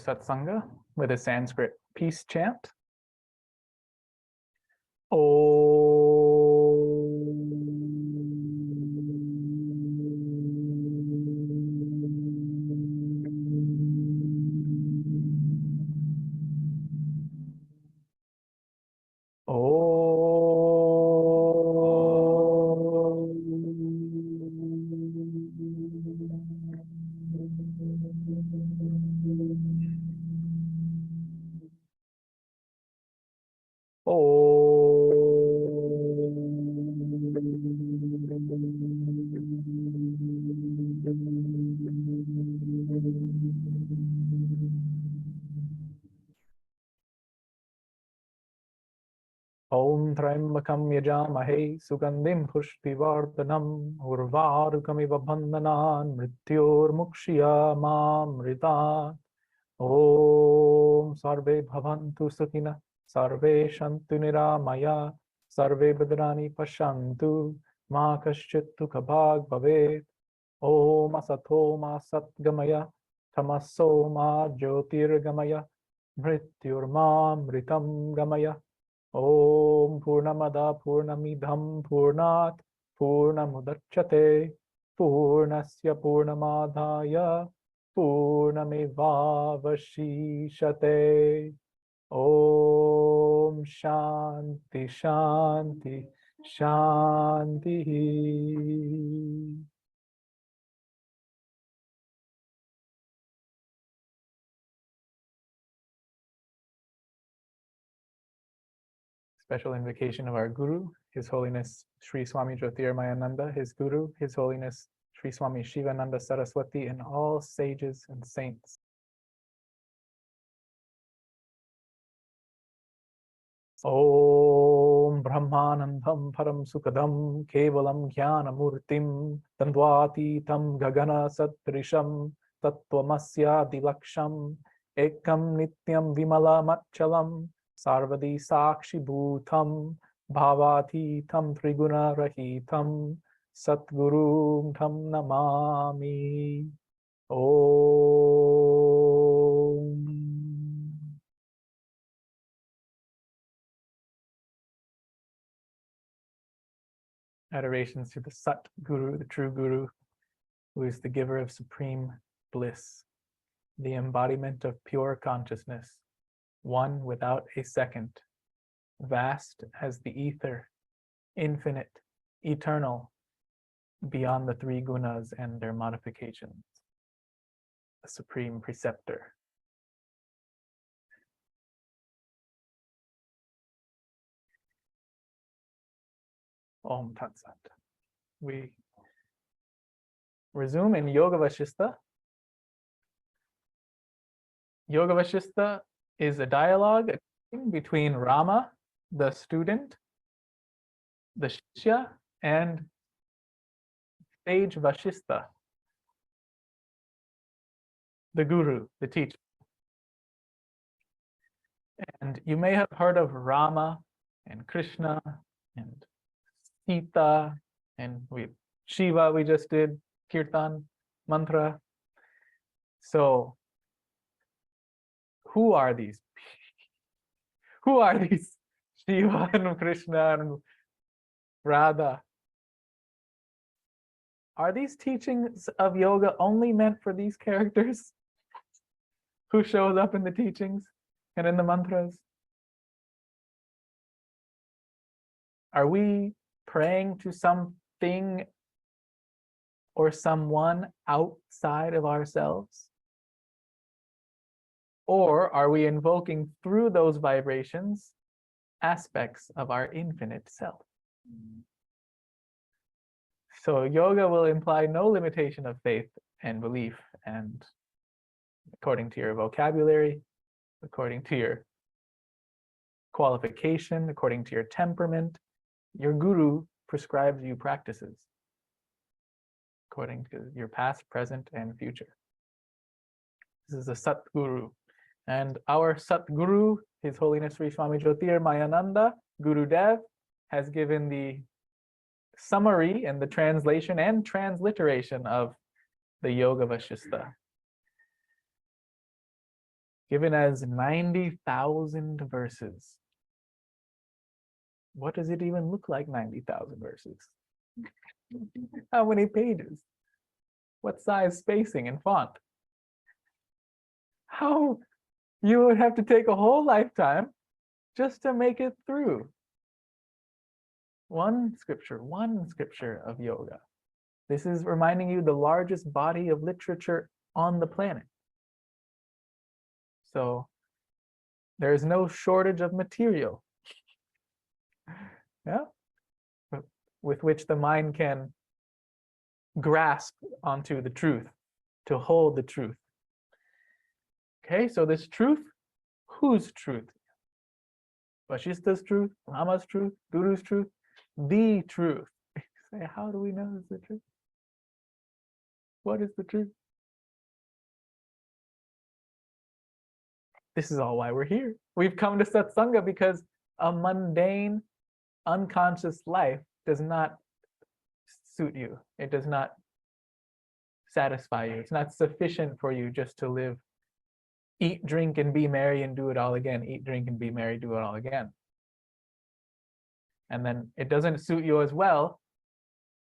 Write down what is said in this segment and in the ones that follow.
Satsanga with a Sanskrit peace chant. Om. Om Triambakam Yajamahe Sugandim Pushtivardhanam Urvarukamiva Bandhanan Mrityor Mukshiyamamrita. Om Sarve Bhavantu Sukhina Sarve Shantu Niramaya Sarve Badrani Pashantu Ma Kaschit Dukhabhag Bhavet. Om Asato Ma Satgamaya Tamaso Ma Jyotirgamaya Mrityur Ma Mritam Gamaya. Om Purnamada Purnamidham Purnat Purnamudachyate Purnasya Purnamadhaya Purnamevavashishate. Om Shanti Shanti Shanti. Special invocation of our Guru, His Holiness Sri Swami Jyotirmayananda, his Guru, His Holiness Sri Swami Shivananda Saraswati, and all sages and saints. Om Brahmanandam Param Sukadam Kevalam Jnanamurtim Tandvatitam Gagana Satrisham Tattvamasya Dilaksham Ekam Nityam Vimala Matchalam Sarvadi Sakshi Bhutam Bhavati Tam Triguna Rahitam Satguru Tam Namami. Om. Adorations to the Sat Guru, the true Guru, who is the giver of supreme bliss, the embodiment of pure consciousness, one without a second, vast as the ether, infinite, eternal, beyond the three gunas and their modifications, the supreme preceptor. Om Tat Sat. We resume in Yoga Vasistha. Yoga Vasistha is a dialogue between Rama, the student, the Shishya, and Sage Vasistha, the Guru, the teacher. And you may have heard of Rama and Krishna and Sita and Shiva, we just did Kirtan, mantra. So who are these? Who are these Shiva and Krishna and Radha? Are these teachings of yoga only meant for these characters who shows up in the teachings and in the mantras? Are we praying to something or someone outside of ourselves? Or are we invoking through those vibrations aspects of our infinite self? So yoga will imply no limitation of faith and belief, and according to your vocabulary, according to your qualification, according to your temperament, your guru prescribes you practices according to your past, present, and future. This is a Sat Guru. And our Sat Guru, His Holiness Sri Swami Jyotirmayananda, Guru Dev, has given the summary and the translation and transliteration of the Yoga Vasistha. given as 90,000 verses. What does it even look like, 90,000 verses? How many pages? What size spacing and font? How you would have to take a whole lifetime just to make it through one scripture of yoga. This is reminding you the largest body of literature on the planet. So there is no shortage of material, yeah, with which the mind can grasp onto the truth, to hold the truth. Okay, so this truth, whose truth? Vasistha's truth, Rama's truth, Guru's truth, the truth. Say, how do we know it's the truth? What is the truth? This is all why we're here. We've come to Satsanga because a mundane, unconscious life does not suit you. It does not satisfy you. It's not sufficient for you just to live, eat, drink, and be merry and do it all again. Eat, drink, and be merry, do it all again. And then it doesn't suit you as well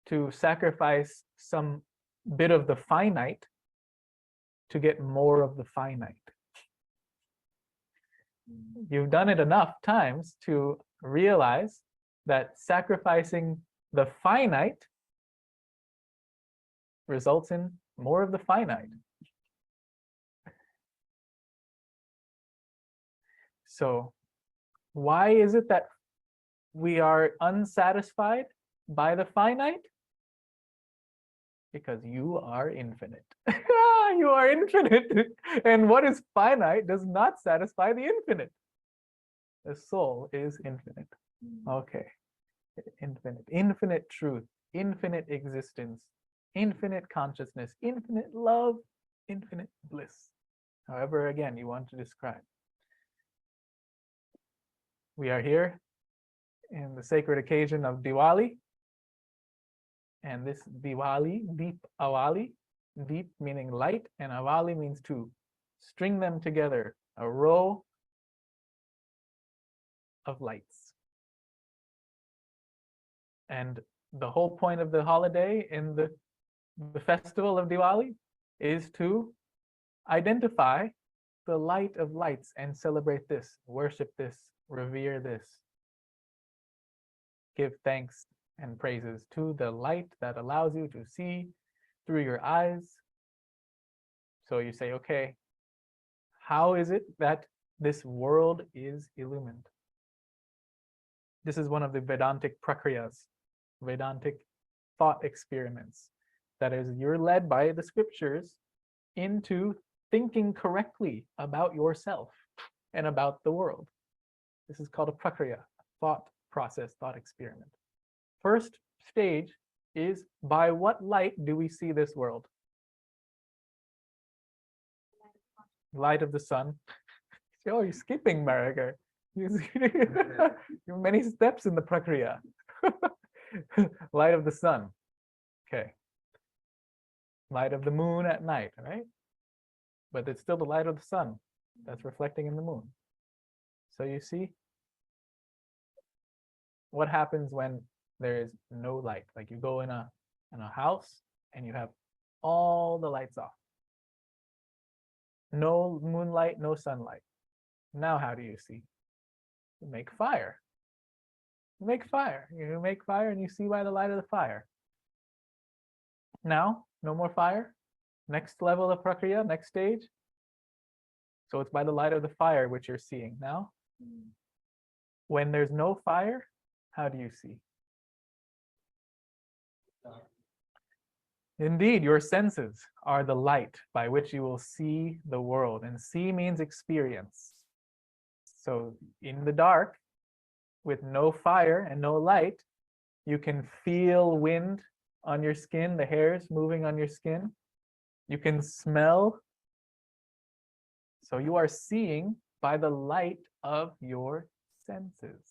to sacrifice some bit of the finite to get more of the finite. You've done it enough times to realize that sacrificing the finite results in more of the finite. So why is it that we are unsatisfied by the finite? Because you are infinite. You are infinite. And what is finite does not satisfy the infinite. The soul is infinite. Okay. Infinite. Infinite truth. Infinite existence. Infinite consciousness. Infinite love. Infinite bliss. However, again, you want to describe. We are here in the sacred occasion of Diwali. And this Diwali, Deep Awali, deep meaning light, and Awali means to string them together, a row of lights. And the whole point of the holiday in the festival of Diwali is to identify the light of lights and celebrate this, worship this, revere this, give thanks and praises to the light that allows you to see through your eyes. So you say, okay, how is it that this world is illumined? This is one of the Vedantic prakriyas, Vedantic thought experiments. That is, you're led by the scriptures into thinking correctly about yourself and about the world. This is called a prakriya, thought process, thought experiment. First stage is, by what light do we see this world? Light of the sun. Oh, you're skipping, Marika. You have many steps in the prakriya. Light of the sun. Okay. Light of the moon at night, right? But it's still the light of the sun that's reflecting in the moon. So you see what happens when there is no light. Like you go in a house and you have all the lights off. No moonlight, no sunlight. Now how do you see? You make fire. You make fire. You make fire and you see by the light of the fire. Now, no more fire. Next level of prakriya, next stage. So it's by the light of the fire which you're seeing now. When there's no fire, how do you see? Indeed, your senses are the light by which you will see the world. And see means experience. So in the dark, with no fire and no light, you can feel wind on your skin, the hairs moving on your skin. You can smell. So you are seeing by the light of your senses.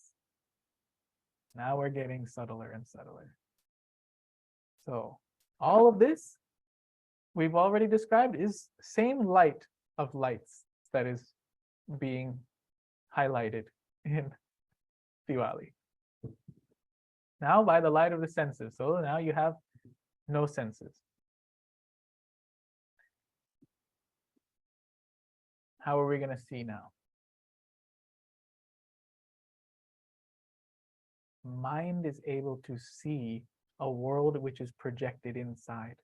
Now we're getting subtler and subtler. So all of this we've already described is same light of lights that is being highlighted in Diwali. Now by the light of the senses. So now you have no senses. How are we going to see now? Mind is able to see a world which is projected inside.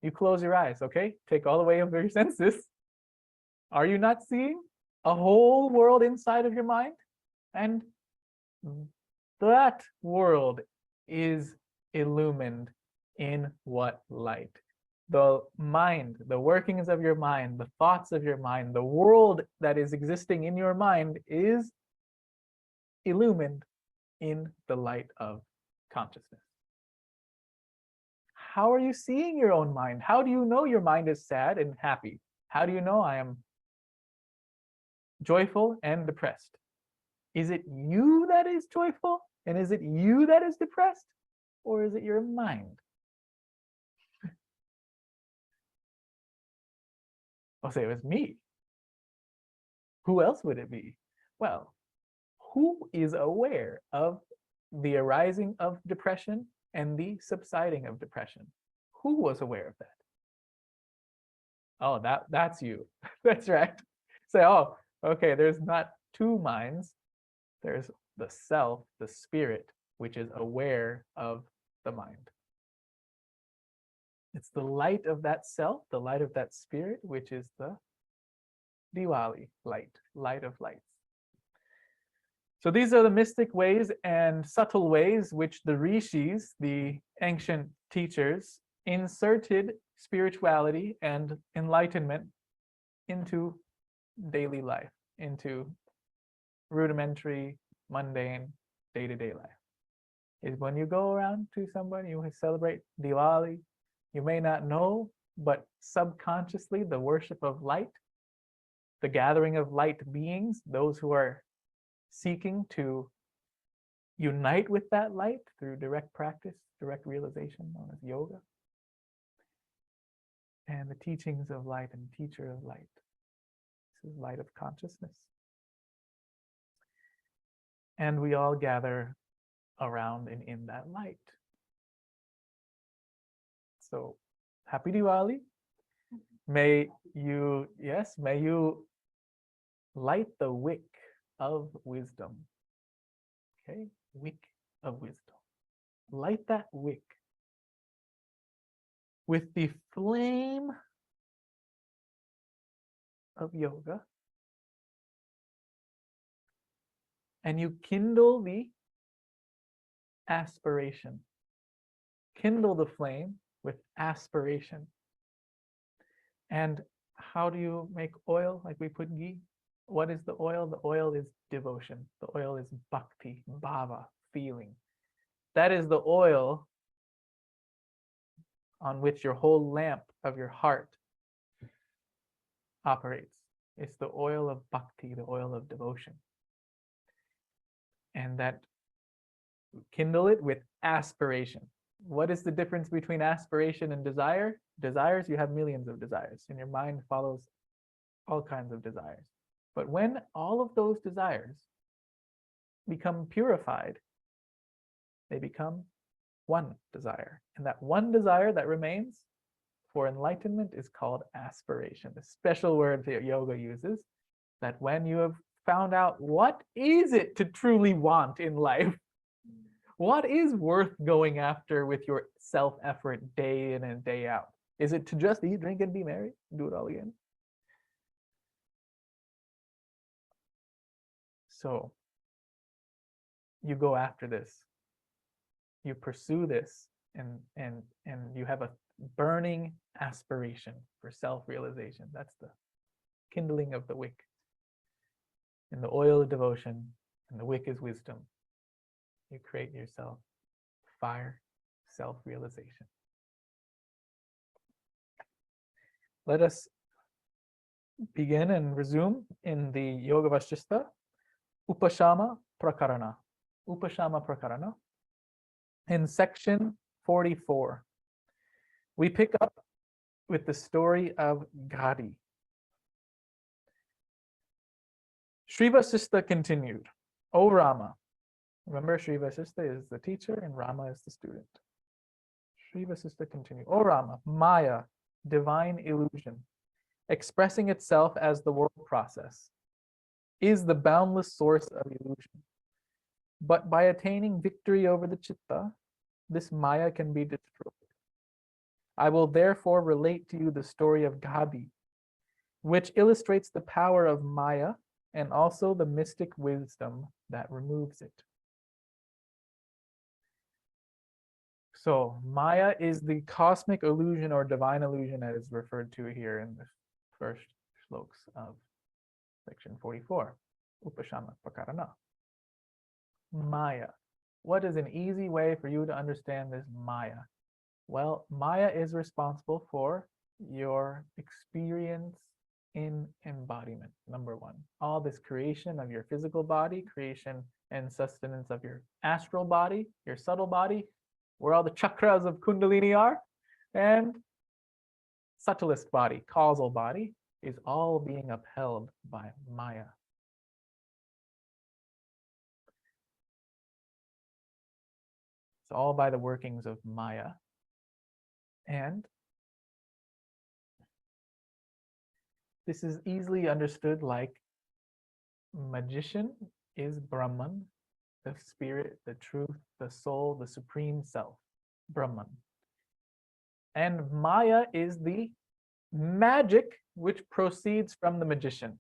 You close your eyes, okay? Take all the way of your senses. Are you not seeing a whole world inside of your mind? And that world is illumined in what light? The mind, the workings of your mind, the thoughts of your mind, the world that is existing in your mind is illumined in the light of consciousness. How are you seeing your own mind? How do you know your mind is sad and happy? How do you know I am joyful and depressed? Is it you that is joyful? And is it you that is depressed? Or is it your mind? I'll say it was me. Who else would it be? Well, who is aware of the arising of depression and the subsiding of depression? Who was aware of that? Oh, that's you. That's right. Say, oh, okay, there's not two minds. There's the self, the spirit, which is aware of the mind. It's the light of that self, the light of that spirit, which is the Diwali light, light of lights. So these are the mystic ways and subtle ways which the rishis, the ancient teachers, inserted spirituality and enlightenment into daily life, into rudimentary, mundane, day-to-day life. Is when you go around to somebody, you celebrate Diwali, you may not know, but subconsciously the worship of light, the gathering of light beings, those who are seeking to unite with that light through direct practice, direct realization, known as yoga, and the teachings of light and teacher of light. This is light of consciousness. And we all gather around and in that light. So happy Diwali. May you, yes, may you light the wick of wisdom. Okay, wick of wisdom. Light that wick with the flame of yoga, and you kindle the aspiration. Kindle the flame with aspiration. And how do you make oil? Like we put ghee. What is the oil? The oil is devotion. The oil is bhakti, bhava, feeling. That is the oil on which your whole lamp of your heart operates. It's the oil of bhakti, the oil of devotion. And that kindle it with aspiration. What is the difference between aspiration and desire? Desires, you have millions of desires, and your mind follows all kinds of desires. But when all of those desires become purified, they become one desire. And that one desire that remains for enlightenment is called aspiration. The special word that yoga uses, that when you have found out what is it to truly want in life, what is worth going after with your self-effort day in and day out? Is it to just eat, drink, and be merry? Do it all again? So you go after this. You pursue this, and you have a burning aspiration for self-realization. That's the kindling of the wick. And the oil of devotion, and the wick is wisdom. You create yourself fire, self-realization. Let us begin and resume in the Yoga Vasistha, Upashama Prakarana. Upashama Prakarana. In section 44, we pick up with the story of Gadhi. Sri Vasistha continued, O Rama. Remember, Sri Vasistha is the teacher and Rama is the student. Sri Vasistha continued, O Rama, Maya, divine illusion, expressing itself as the world process, is the boundless source of illusion. But by attaining victory over the chitta, this Maya can be destroyed. I will therefore relate to you the story of Gadhi, which illustrates the power of Maya and also the mystic wisdom that removes it. So Maya is the cosmic illusion or divine illusion that is referred to here in the first shlokas of section 44, Upashama Prakarana. Maya. What is an easy way for you to understand this Maya? Well, Maya is responsible for your experience in embodiment, number one. All this creation of your physical body, creation and sustenance of your astral body, your subtle body, where all the chakras of Kundalini are, and subtlest body, causal body, is all being upheld by Maya. It's all by the workings of Maya. And this is easily understood like magician is Brahman, the spirit, the truth, the soul, the supreme self, Brahman. And Maya is the magic which proceeds from the magician.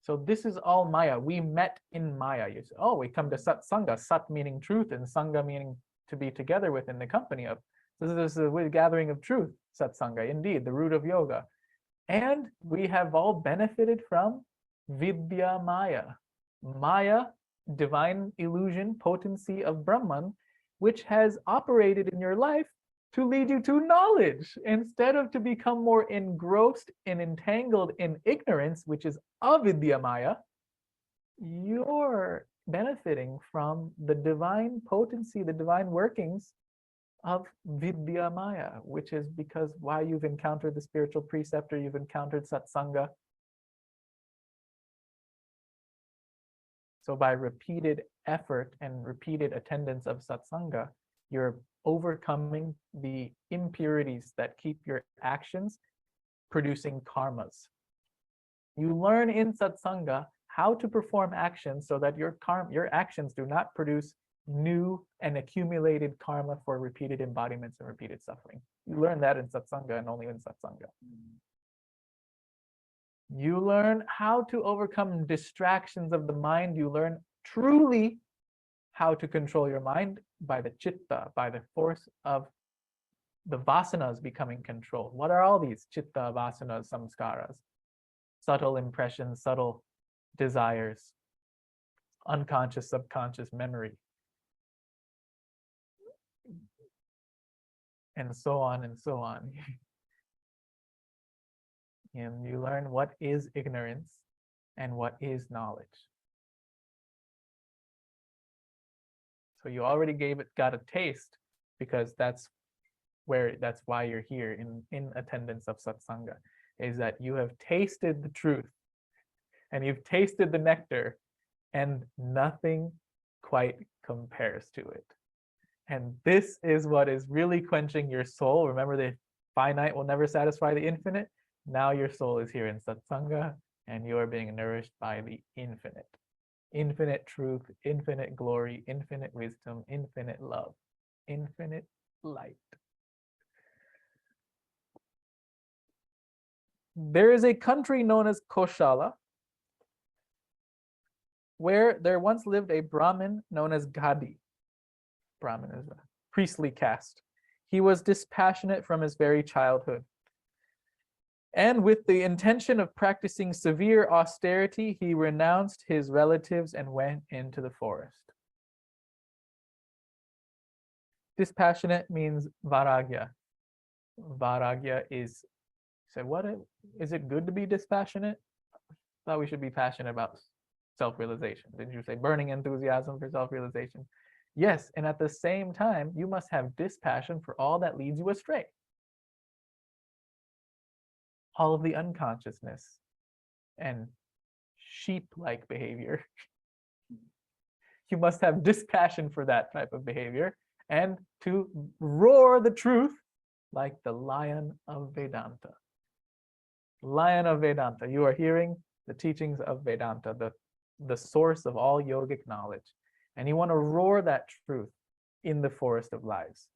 So this is all Maya. We met in Maya. You say, oh, we come to Satsanga, Sat meaning truth and Sangha meaning to be together with in the company of. This is a gathering of truth, Satsanga, indeed, the root of yoga. And we have all benefited from Vidya Maya. Maya, divine illusion, potency of Brahman, which has operated in your life to lead you to knowledge, instead of to become more engrossed and entangled in ignorance, which is avidya Maya. You're benefiting from the divine potency, the divine workings of Vidya Maya, which is because why you've encountered the spiritual preceptor, you've encountered Satsanga. So by repeated effort and repeated attendance of Satsanga, you're overcoming the impurities that keep your actions producing karmas. You learn in Satsanga how to perform actions so that your actions do not produce new and accumulated karma for repeated embodiments and repeated suffering. You learn that in Satsanga and only in Satsanga. You learn how to overcome distractions of the mind. You learn truly how to control your mind by the chitta, by the force of the vasanas becoming controlled. What are all these chitta, vasanas, samskaras? Subtle impressions, subtle desires, unconscious, subconscious memory, and so on and so on. And you learn what is ignorance and what is knowledge. So you already got a taste, because that's why you're here in attendance of Satsanga, is that you have tasted the truth and you've tasted the nectar, and nothing quite compares to it. And this is what is really quenching your soul. Remember, the finite will never satisfy the infinite. Now your soul is here in Satsanga, and you are being nourished by the infinite. Infinite truth, infinite glory, infinite wisdom, infinite love, infinite light. There is a country known as Koshala, where there once lived a Brahmin known as Gadhi. Brahmin is a priestly caste. He was dispassionate from his very childhood. And with the intention of practicing severe austerity, he renounced his relatives and went into the forest. Dispassionate means vairagya. Vairagya is, so what is it good to be dispassionate? I thought we should be passionate about self-realization. Didn't you say burning enthusiasm for self-realization? Yes, and at the same time, you must have dispassion for all that leads you astray. All of the unconsciousness, and sheep-like behavior. You must have dispassion for that type of behavior and to roar the truth like the lion of Vedanta. Lion of Vedanta. You are hearing the teachings of Vedanta, the source of all yogic knowledge. And you want to roar that truth in the forest of lies.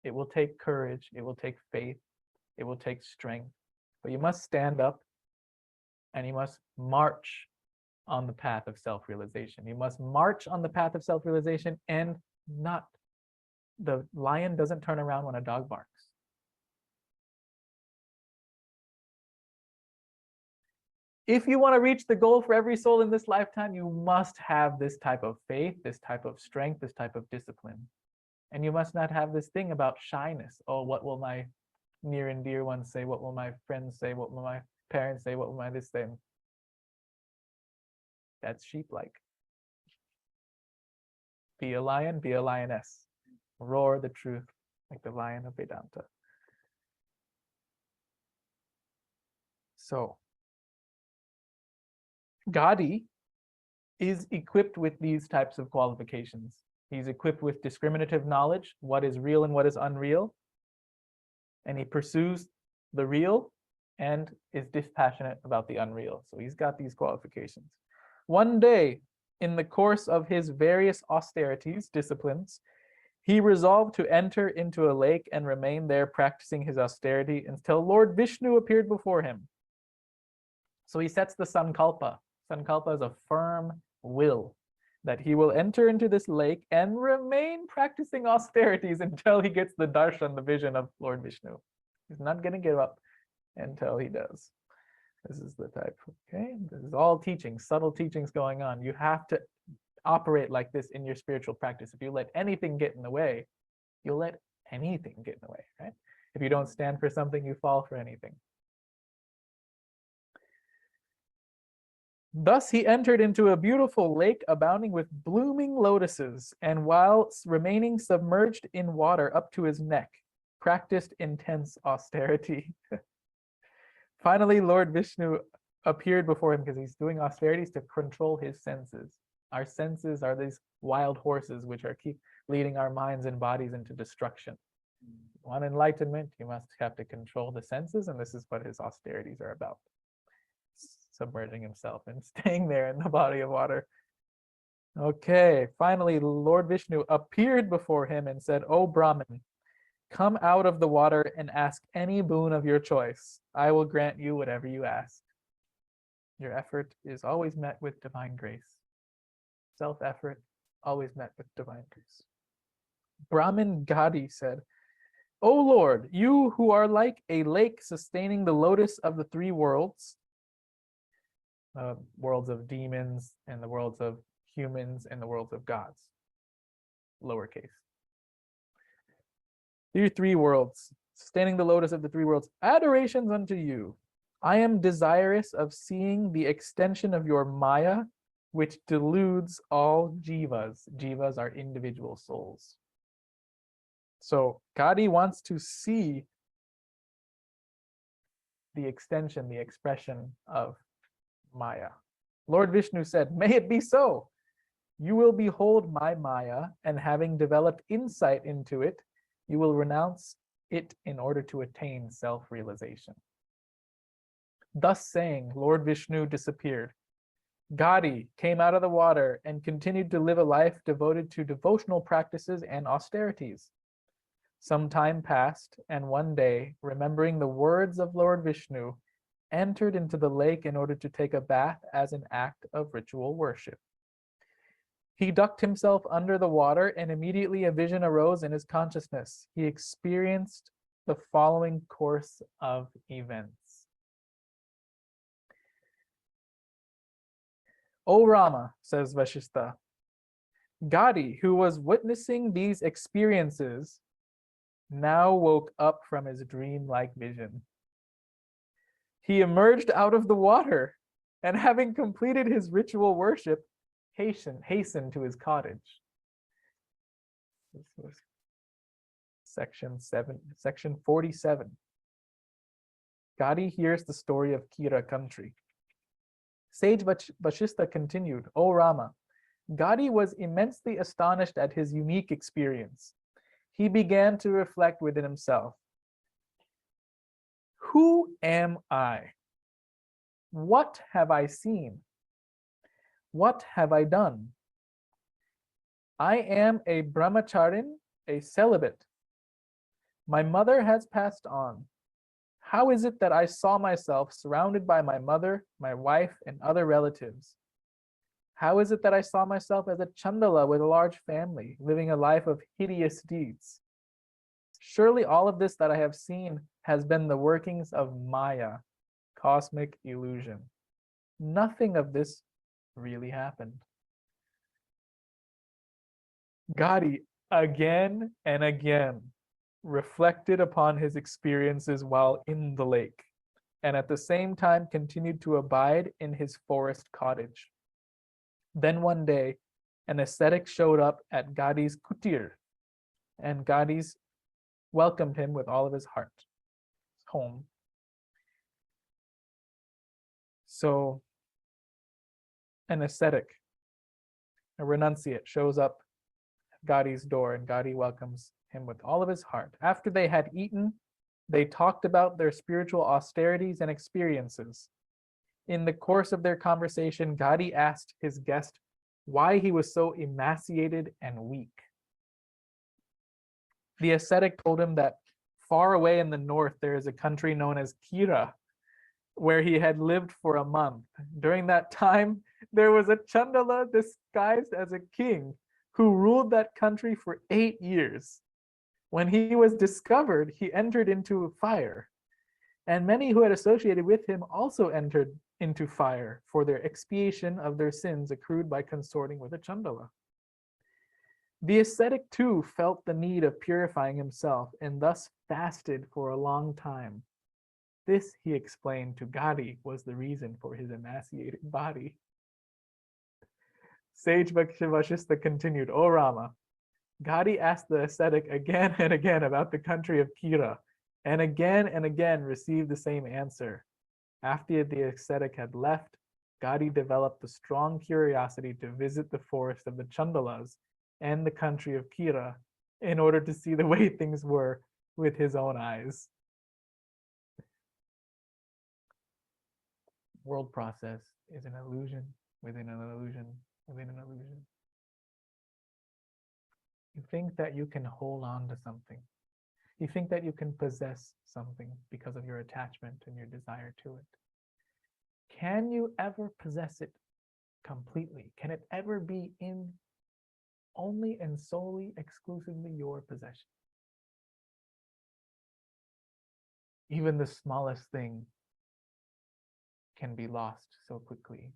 It will take courage. It will take faith. It will take strength. But you must stand up and you must march on the path of self-realization. You must march on the path of self-realization and not. The lion doesn't turn around when a dog barks. If you want to reach the goal for every soul in this lifetime, you must have this type of faith, this type of strength, this type of discipline. And you must not have this thing about shyness. Oh, what will my near and dear ones say? What will my friends say? What will my parents say? What will my this say? That's sheep-like. Be a lion, be a lioness. Roar the truth like the lion of Vedanta. So, Gadhi is equipped with these types of qualifications. He's equipped with discriminative knowledge, what is real and what is unreal. And he pursues the real and is dispassionate about the unreal. So he's got these qualifications. One day, in the course of his various austerities, disciplines, he resolved to enter into a lake and remain there practicing his austerity until Lord Vishnu appeared before him. So he sets the sankalpa. Sankalpa is a firm will that he will enter into this lake and remain practicing austerities until he gets the darshan, the vision of Lord Vishnu. He's not going to give up until he does. This is the type, okay? This is all teaching, subtle teachings going on. You have to operate like this in your spiritual practice. If you let anything get in the way, you'll let anything get in the way, right? If you don't stand for something, you fall for anything. Thus he entered into a beautiful lake abounding with blooming lotuses, and while remaining submerged in water up to his neck, practiced intense austerity. Finally, Lord Vishnu appeared before him because he's doing austerities to control his senses. Our senses are these wild horses which are keep leading our minds and bodies into destruction. You want enlightenment, you must have to control the senses, and this is what his austerities are about. Submerging himself and staying there in the body of water. Okay, finally, Lord Vishnu appeared before him and said, "O Brahman, come out of the water and ask any boon of your choice. I will grant you whatever you ask." Your effort is always met with divine grace. Self-effort, always met with divine grace. Brahmin Gadhi said, "O Lord, you who are like a lake sustaining the lotus of the three worlds, worlds of demons and the worlds of humans and the worlds of gods, lowercase. These three worlds, sustaining the lotus of the three worlds, adorations unto you. I am desirous of seeing the extension of your Maya, which deludes all jivas. Jivas are individual souls. So Gadhi wants to see the extension, the expression of Maya. Lord Vishnu said, "May it be so. You will behold my Maya, and having developed insight into it, you will renounce it in order to attain self-realization." Thus saying, Lord Vishnu disappeared. Gadhi came out of the water and continued to live a life devoted to devotional practices and austerities. Some time passed, and one day, remembering the words of Lord Vishnu, entered into the lake in order to take a bath as an act of ritual worship. He ducked himself under the water, and immediately a vision arose in his consciousness. He experienced the following course of events. "O Rama," says Vasistha, "Gadhi, who was witnessing these experiences, now woke up from his dream-like vision. He emerged out of the water, and having completed his ritual worship, hastened to his cottage." This was section 47. Gadhi hears the story of Kira country. Sage Vasistha continued, O Rama, Gadhi was immensely astonished at his unique experience. He began to reflect within himself. Who am I? What have I seen? What have I done? I am a brahmacharin, a celibate. My mother has passed on. How is it that I saw myself surrounded by my mother, my wife, and other relatives? How is it that I saw myself as a chandala with a large family, living a life of hideous deeds? Surely all of this that I have seen has been the workings of Maya, cosmic illusion. Nothing of this really happened. Gadhi again and again reflected upon his experiences while in the lake, and at the same time continued to abide in his forest cottage. Then one day, an ascetic showed up at Gadhi's kutir, and Gadhi's welcomed him with all of his heart home. So an ascetic, a renunciate, shows up at Gadhi's door, and Gadhi welcomes him with all of his heart. After they had eaten, they talked about their spiritual austerities and experiences. In the course of their conversation, Gadhi asked his guest why he was so emaciated and weak. The ascetic told him that far away in the north, there is a country known as Kira, where he had lived for a month. During that time, there was a chandala disguised as a king who ruled that country for 8 years. When he was discovered, he entered into fire, and many who had associated with him also entered into fire for their expiation of their sins accrued by consorting with a chandala. The ascetic too felt the need of purifying himself and thus fasted for a long time. This, he explained to Gadhi, was the reason for his emaciated body. Sage Vasistha continued, O Rama, Gadhi asked the ascetic again and again about the country of Kira, and again received the same answer. After the ascetic had left, Gadhi developed a strong curiosity to visit the forest of the Chandalas and the country of Kira in order to see the way things were with his own eyes. World process is an illusion within an illusion within an illusion. You think that you can hold on to something. You think that you can possess something because of your attachment and your desire to it. Can you ever possess it completely? Can it ever be in only and solely, exclusively your possession? Even the smallest thing can be lost so quickly.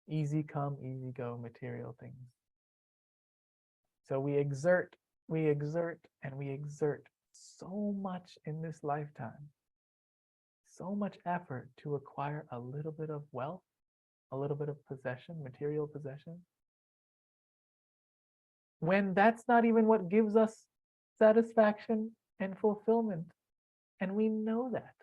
Easy come, easy go material things. So we exert, and we exert so much in this lifetime, so much effort to acquire a little bit of wealth, a little bit of possession, material possession, when that's not even what gives us satisfaction and fulfillment. And we know that.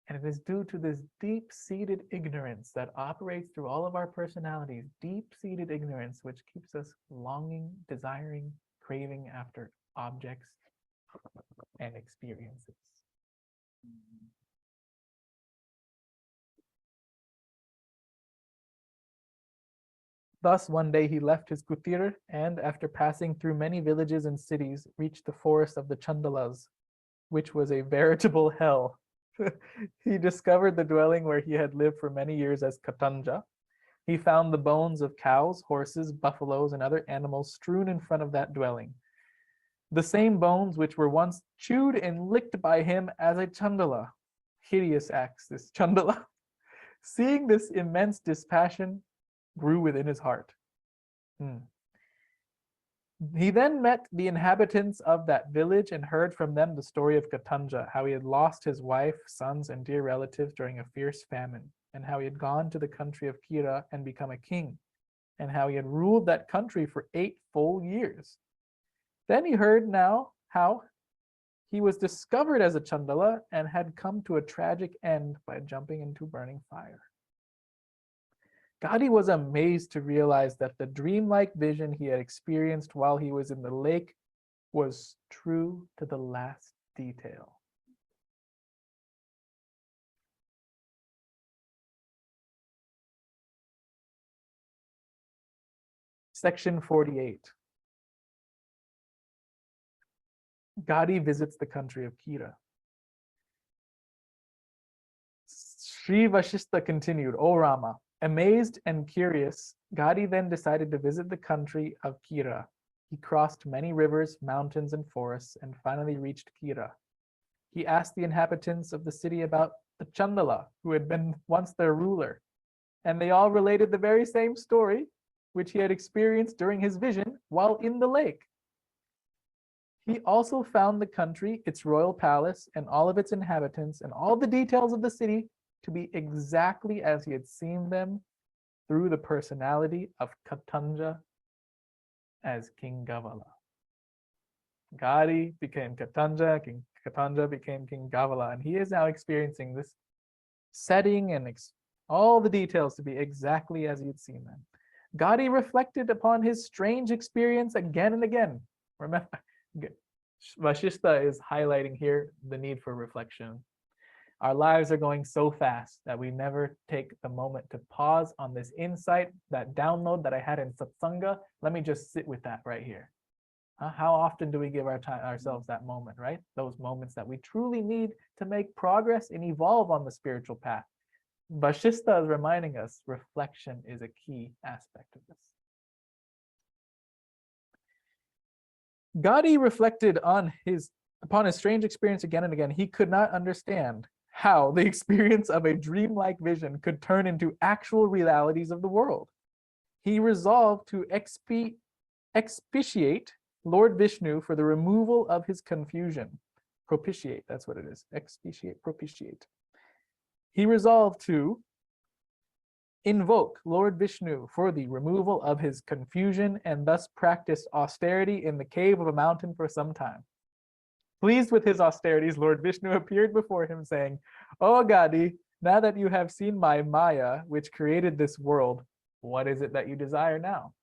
And it is due to this deep-seated ignorance that operates through all of our personalities, deep-seated ignorance, which keeps us longing, desiring, craving after objects and experiences. Thus, one day he left his kutir and, after passing through many villages and cities, reached the forest of the Chandalas, which was a veritable hell. He discovered the dwelling where he had lived for many years as Katanja. He found the bones of cows, horses, buffaloes, and other animals strewn in front of that dwelling. The same bones which were once chewed and licked by him as a chandala. Hideous acts, this chandala. Seeing this immense dispassion grew within his heart. He then met the inhabitants of that village and heard from them the story of Katanja, how he had lost his wife, sons, and dear relatives during a fierce famine, and how he had gone to the country of Kira and become a king, and how he had ruled that country for 8 full years. Then he heard now how he was discovered as a Chandala and had come to a tragic end by jumping into burning fire. Gadhi was amazed to realize that the dreamlike vision he had experienced while he was in the lake was true to the last detail. Section 48. Gadhi visits the country of Kira. Sri Vasistha continued, O Rama, amazed and curious, Gadhi then decided to visit the country of Kira. He crossed many rivers, mountains, and forests, and finally reached Kira. He asked the inhabitants of the city about the Chandala, who had been once their ruler, and they all related the very same story which he had experienced during his vision while in the lake. He also found the country, its royal palace, and all of its inhabitants, and all the details of the city to be exactly as he had seen them through the personality of Katanja as King Gavala. Gadhi became Katanja, King Katanja became King Gavala, and he is now experiencing this setting and all the details to be exactly as you'd seen them. Gadhi reflected upon his strange experience again and again. Remember, Vasistha is highlighting here the need for reflection. Our lives are going so fast that we never take the moment to pause on this insight, that download that I had in Satsanga. Let me just sit with that right here. How often do we give ourselves that moment, right? Those moments that we truly need to make progress and evolve on the spiritual path. Vasistha is reminding us reflection is a key aspect of this. Gadhi reflected upon his strange experience again and again. He could not understand how the experience of a dreamlike vision could turn into actual realities of the world. He resolved to expiate Lord Vishnu for the removal of his confusion. Propitiate, that's what it is. Expiate, propitiate. He resolved to invoke Lord Vishnu for the removal of his confusion and thus practiced austerity in the cave of a mountain for some time. Pleased with his austerities, Lord Vishnu appeared before him saying, "O Gadhi, now that you have seen my Maya, which created this world, what is it that you desire now?"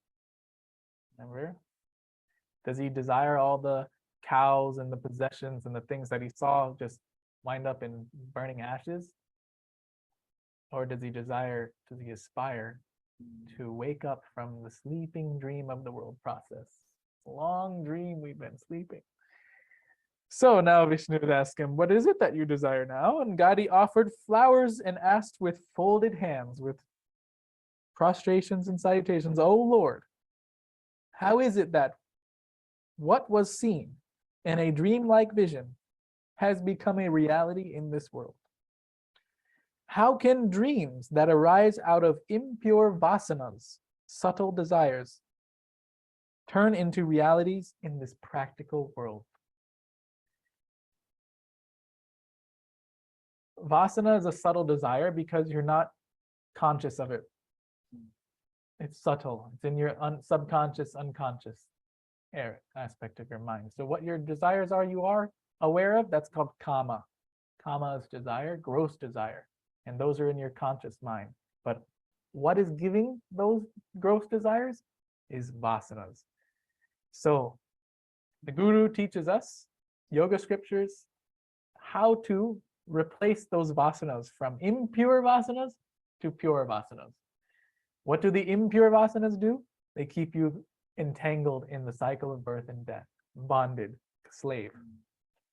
Remember? Does he desire all the cows and the possessions and the things that he saw just wind up in burning ashes? Or does he aspire to wake up from the sleeping dream of the world process? Long dream we've been sleeping. So now Vishnu would ask him, "What is it that you desire now?" And Gadhi offered flowers and asked with folded hands, with prostrations and salutations, "O Lord, how is it that what was seen in a dreamlike vision has become a reality in this world? How can dreams that arise out of impure vasanas, subtle desires, turn into realities in this practical world?" Vasana is a subtle desire because you're not conscious of it. It's subtle. It's in your subconscious, unconscious aspect of your mind. So what your desires are, you are aware of, that's called kama. Kama is desire, gross desire. And those are in your conscious mind. But what is giving those gross desires is vasanas. So the Guru teaches us, yoga scriptures, how to replace those vasanas from impure vasanas to pure vasanas. What do the impure vasanas do? They keep you entangled in the cycle of birth and death, bonded, slave,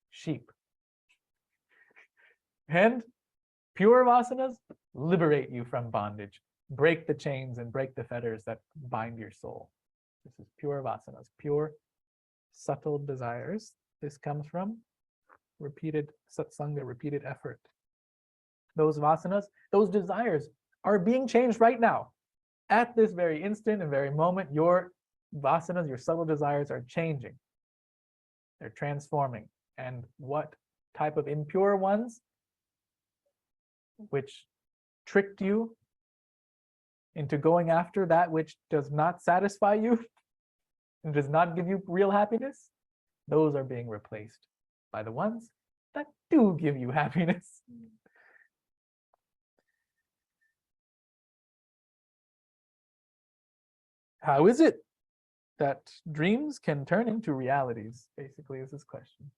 sheep. And pure vasanas liberate you from bondage, break the chains and break the fetters that bind your soul. This is pure vasanas, pure subtle desires. This comes from repeated satsanga, repeated effort. Those vasanas, those desires are being changed right now. At this very instant and very moment, your vasanas, your subtle desires are changing. They're transforming. And what type of impure ones, which tricked you into going after that which does not satisfy you and does not give you real happiness, those are being replaced by the ones that do give you happiness. How is it that dreams can turn into realities? Basically, is this question.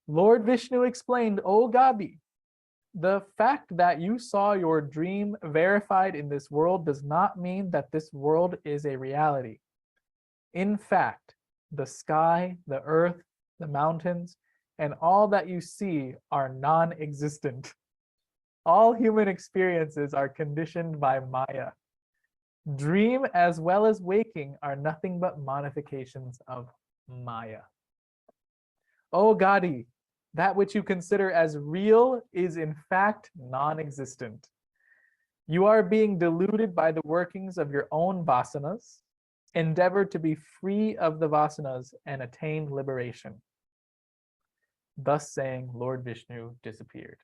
Lord Vishnu explained, O Gadhi, the fact that you saw your dream verified in this world does not mean that this world is a reality. In fact, the sky, the earth, the mountains, and all that you see are non-existent. All human experiences are conditioned by Maya. Dream as well as waking are nothing but modifications of Maya. O Gadhi, that which you consider as real is in fact non-existent. You are being deluded by the workings of your own vasanas. Endeavor to be free of the vasanas and attain liberation. Thus saying, Lord Vishnu disappeared.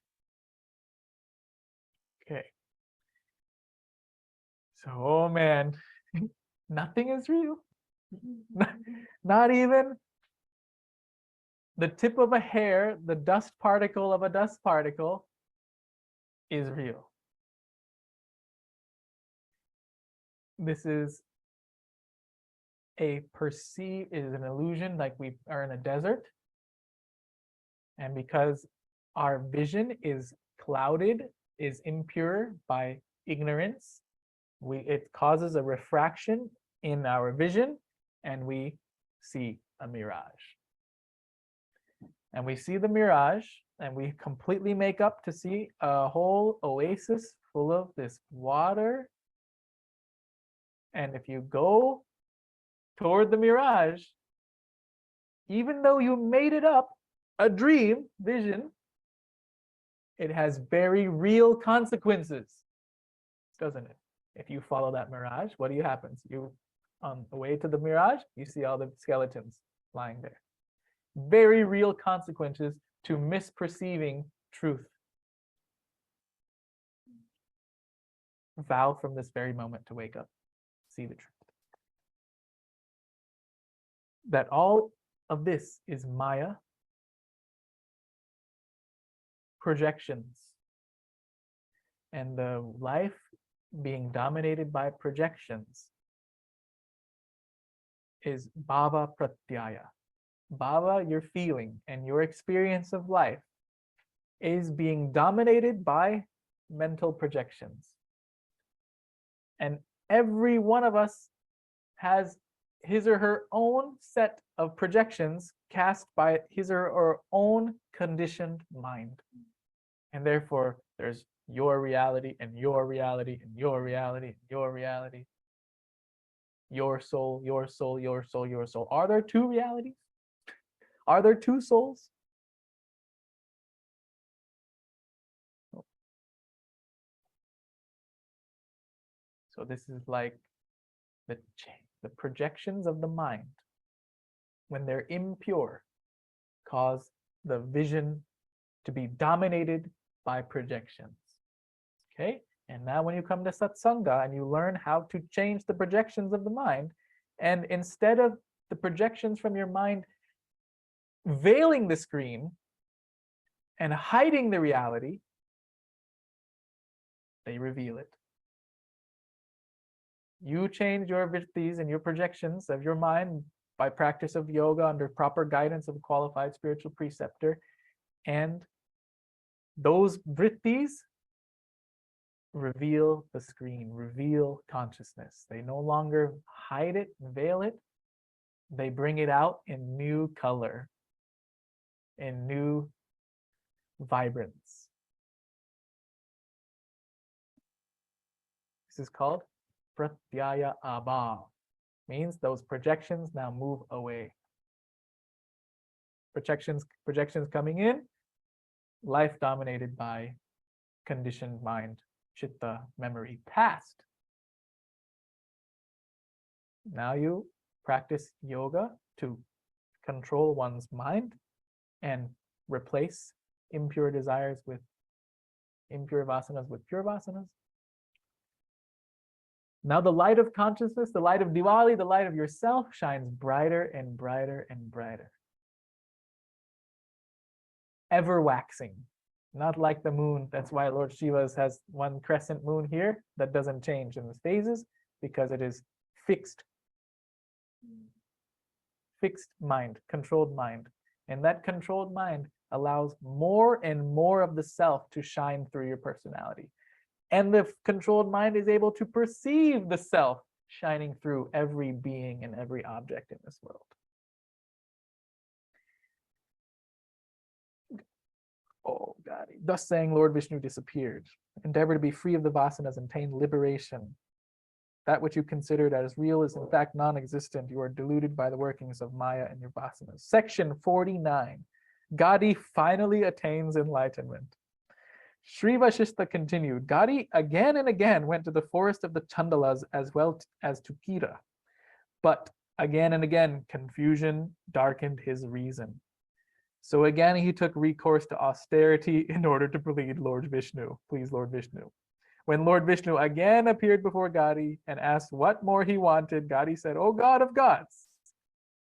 Okay. So, oh man, nothing is real. Not even the tip of a hair, the dust particle of a dust particle is real. This is an illusion, like we are in a desert. And because our vision is clouded, is impure by ignorance, it causes a refraction in our vision, and we see a mirage. And we see the mirage, and we completely make up to see a whole oasis full of this water. And if you go toward the mirage, even though you made it up, a dream, vision, it has very real consequences, doesn't it? If you follow that mirage, what happens? You, on the way to the mirage, you see all the skeletons lying there. Very real consequences to misperceiving truth. Vow from this very moment to wake up, see the truth. That all of this is Maya, projections, and the life being dominated by projections is bhava pratyaya. Bhava, your feeling and your experience of life, is being dominated by mental projections. And every one of us has his or her own set of projections cast by his or her own conditioned mind. And therefore, there's your reality and your reality and your reality and your reality. Your soul, your soul, your soul, your soul. Are there two realities? Are there two souls? So this is like the projections of the mind, when they're impure, cause the vision to be dominated by projections. Okay? And now when you come to Satsanga and you learn how to change the projections of the mind, and instead of the projections from your mind veiling the screen and hiding the reality, they reveal it. You change your vrittis and your projections of your mind by practice of yoga under proper guidance of a qualified spiritual preceptor, and those vrittis reveal the screen, reveal consciousness. They no longer hide it, veil it. They bring it out in new color, in new vibrance. This is called pratyaya abha. Means those projections now move away. Projections coming in, life dominated by conditioned mind, chitta, memory, past. Now you practice yoga to control one's mind and replace impure desires with impure vasanas with pure vasanas. Now the light of consciousness, the light of Diwali, the light of yourself shines brighter and brighter and brighter. Ever waxing, not like the moon. That's why Lord Shiva has one crescent moon here that doesn't change in the phases, because it is fixed mind, controlled mind. And that controlled mind allows more and more of the self to shine through your personality. And the controlled mind is able to perceive the self shining through every being and every object in this world. Oh, Gadhi. Thus saying, Lord Vishnu disappeared. Endeavor to be free of the vasanas and attain liberation. That which you considered as real is in fact non-existent. You are deluded by the workings of Maya and your vasanas. Section 49. Gadhi finally attains enlightenment. Sri Vasistha continued, Gadhi again and again went to the forest of the Chandalas as well as to Kira. But again and again, confusion darkened his reason. So again, he took recourse to austerity in order to please Lord Vishnu. When Lord Vishnu again appeared before Gadhi and asked what more he wanted, Gadhi said, O God of gods,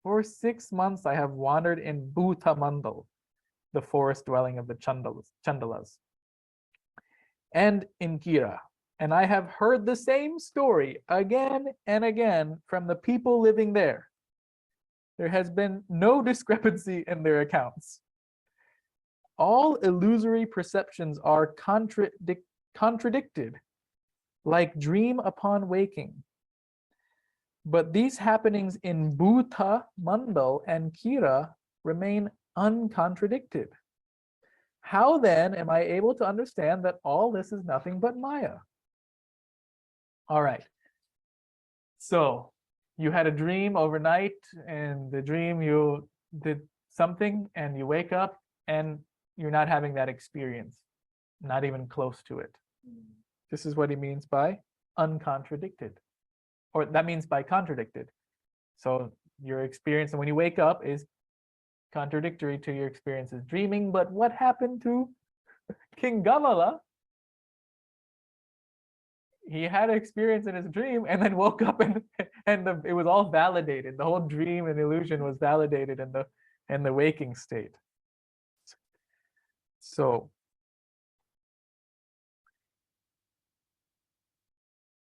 for 6 months I have wandered in Bhuta Mandal, the forest dwelling of the Chandalas, and in Kira, and I have heard the same story again and again from the people living there. There has been no discrepancy in their accounts. All illusory perceptions are contradicted, like dream upon waking. But these happenings in Bhuta, Mandal, and Kira remain uncontradicted. How then am I able to understand that all this is nothing but Maya? All right. So you had a dream overnight, and the dream you did something, and you wake up and you're not having that experience, not even close to it. This is what he means by uncontradicted, or that means by contradicted. So your experience when you wake up is contradictory to your experiences dreaming. But what happened to King Gavala? He had an experience in his dream and then woke up and it was all validated. The whole dream and illusion was validated in the waking state. So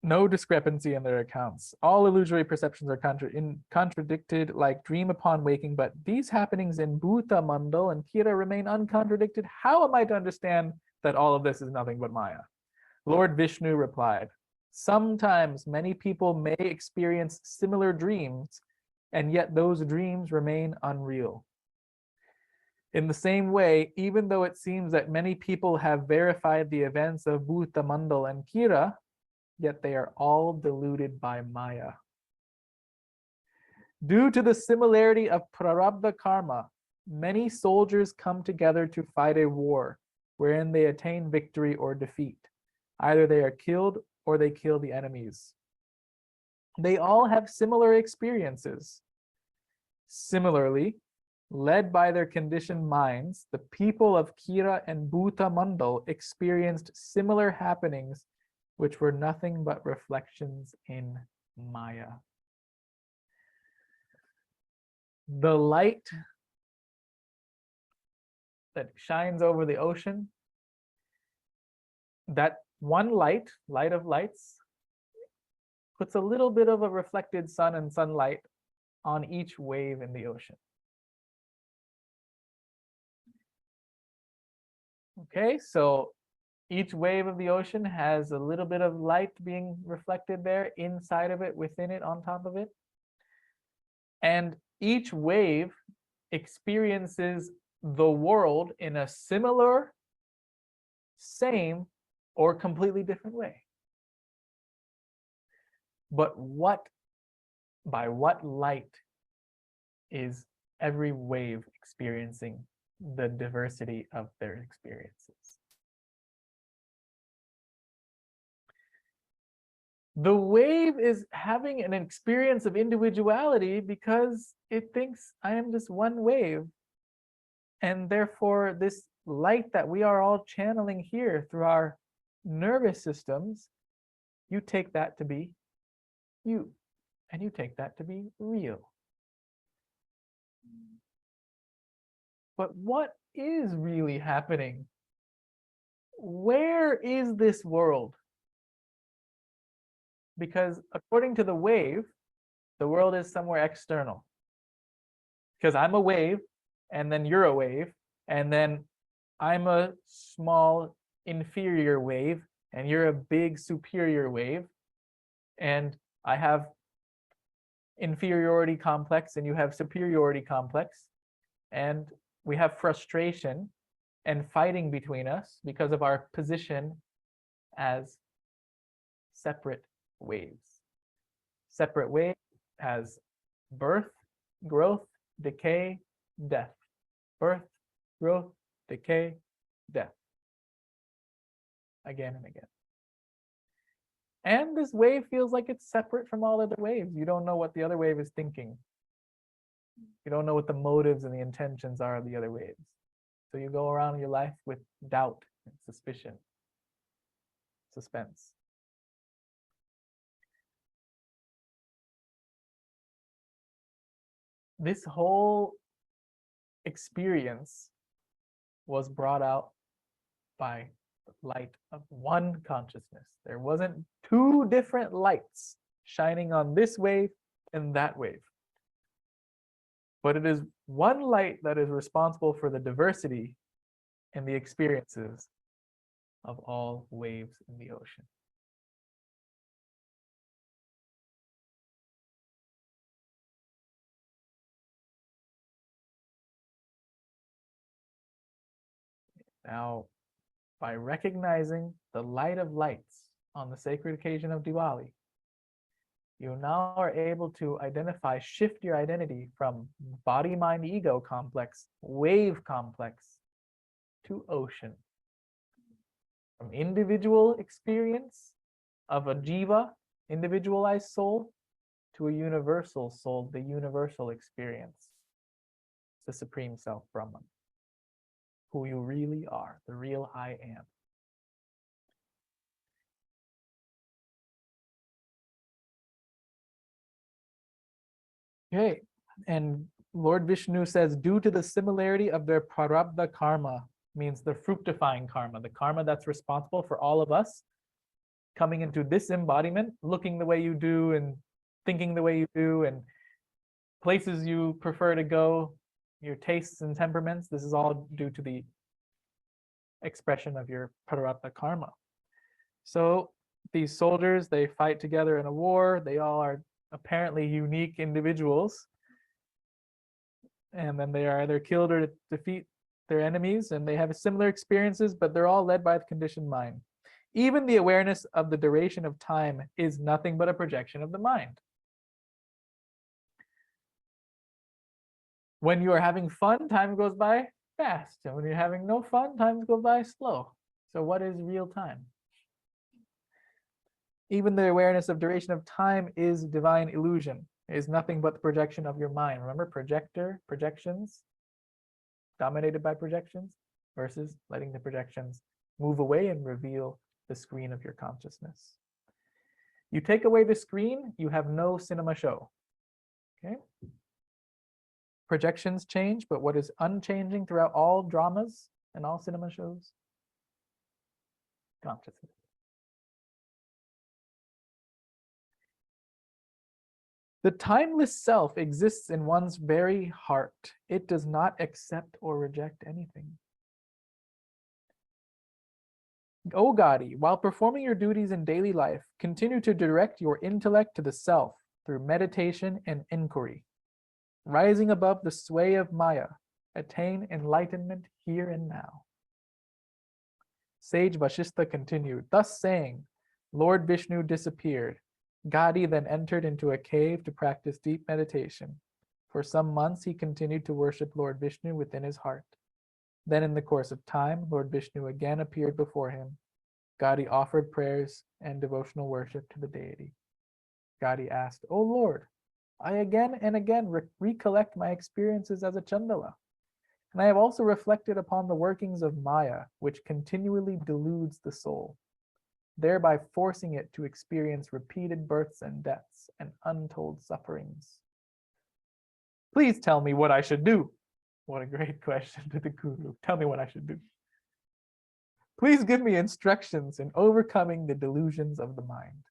no discrepancy in their accounts. All illusory perceptions are contradicted like dream upon waking, but these happenings in Bhuta Mandal and Kira remain uncontradicted. How am I to understand that all of this is nothing but Maya? Lord Vishnu replied, sometimes many people may experience similar dreams, and yet those dreams remain unreal. In the same way, even though it seems that many people have verified the events of Bhuta Mandal and Kira, yet they are all deluded by Maya. Due to the similarity of prarabdha karma, many soldiers come together to fight a war wherein they attain victory or defeat. Either they are killed or they kill the enemies. They all have similar experiences. Similarly, led by their conditioned minds, the people of Kira and Bhuta Mandal experienced similar happenings which were nothing but reflections in Maya. The light that shines over the ocean, that one light of lights, puts a little bit of a reflected sun and sunlight on each wave in the ocean. Okay, so each wave of the ocean has a little bit of light being reflected there, inside of it, within it, on top of it. And each wave experiences the world in a similar, same, or completely different way. But by what light is every wave experiencing the diversity of their experiences? The wave is having an experience of individuality because it thinks I am just one wave. And therefore, this light that we are all channeling here through our nervous systems, you take that to be you, and you take that to be real. But what is really happening? Where is this world? Because according to the wave, the world is somewhere external. Because I'm a wave, and then you're a wave, and then I'm a small inferior wave, and you're a big superior wave, and I have inferiority complex and you have superiority complex, and we have frustration and fighting between us because of our position as separate waves. Separate wave has birth, growth, decay, death. Birth, growth, decay, death. Again and again. And this wave feels like it's separate from all other waves. You don't know what the other wave is thinking. You don't know what the motives and the intentions are of the other waves. So you go around your life with doubt and suspicion, suspense. This whole experience was brought out by the light of one consciousness. There wasn't two different lights shining on this wave and that wave. But it is one light that is responsible for the diversity and the experiences of all waves in the ocean. Now, by recognizing the light of lights on the sacred occasion of Diwali, you now are able to identify, shift your identity from body, mind, ego complex, wave complex, to ocean. From individual experience of a jiva, individualized soul, to a universal soul, the universal experience, the Supreme Self Brahman, who you really are, the real I am. Okay, and Lord Vishnu says, due to the similarity of their prarabdha karma, means the fructifying karma, the karma that's responsible for all of us coming into this embodiment, looking the way you do and thinking the way you do and places you prefer to go, your tastes and temperaments. This is all due to the expression of your prarabdha karma. So these soldiers, they fight together in a war. They all are apparently unique individuals, and then they are either killed or defeat their enemies, and they have similar experiences, but they're all led by the conditioned mind. Even the awareness of the duration of time is nothing but a projection of the mind. When you are having fun, time goes by fast, and when you're having no fun, time goes by slow. So what is real time? Even the awareness of duration of time is divine illusion. It is nothing but the projection of your mind. Remember, projections, dominated by projections, versus letting the projections move away and reveal the screen of your consciousness. You take away the screen, you have no cinema show. Okay? Projections change, but what is unchanging throughout all dramas and all cinema shows? Consciousness. The timeless self exists in one's very heart. It does not accept or reject anything. O Gadhi, while performing your duties in daily life, continue to direct your intellect to the self through meditation and inquiry. Rising above the sway of Maya, attain enlightenment here and now. Sage Vasistha continued, thus saying, Lord Vishnu disappeared. Gadhi then entered into a cave to practice deep meditation. For some months, he continued to worship Lord Vishnu within his heart. Then in the course of time, Lord Vishnu again appeared before him. Gadhi offered prayers and devotional worship to the deity. Gadhi asked, O Lord, I again and again recollect my experiences as a Chandala, and I have also reflected upon the workings of Maya, which continually deludes the soul. thereby forcing it to experience repeated births and deaths and untold sufferings. Please tell me what I should do. What a great question to the guru. Tell me what I should do. Please give me instructions in overcoming the delusions of the mind.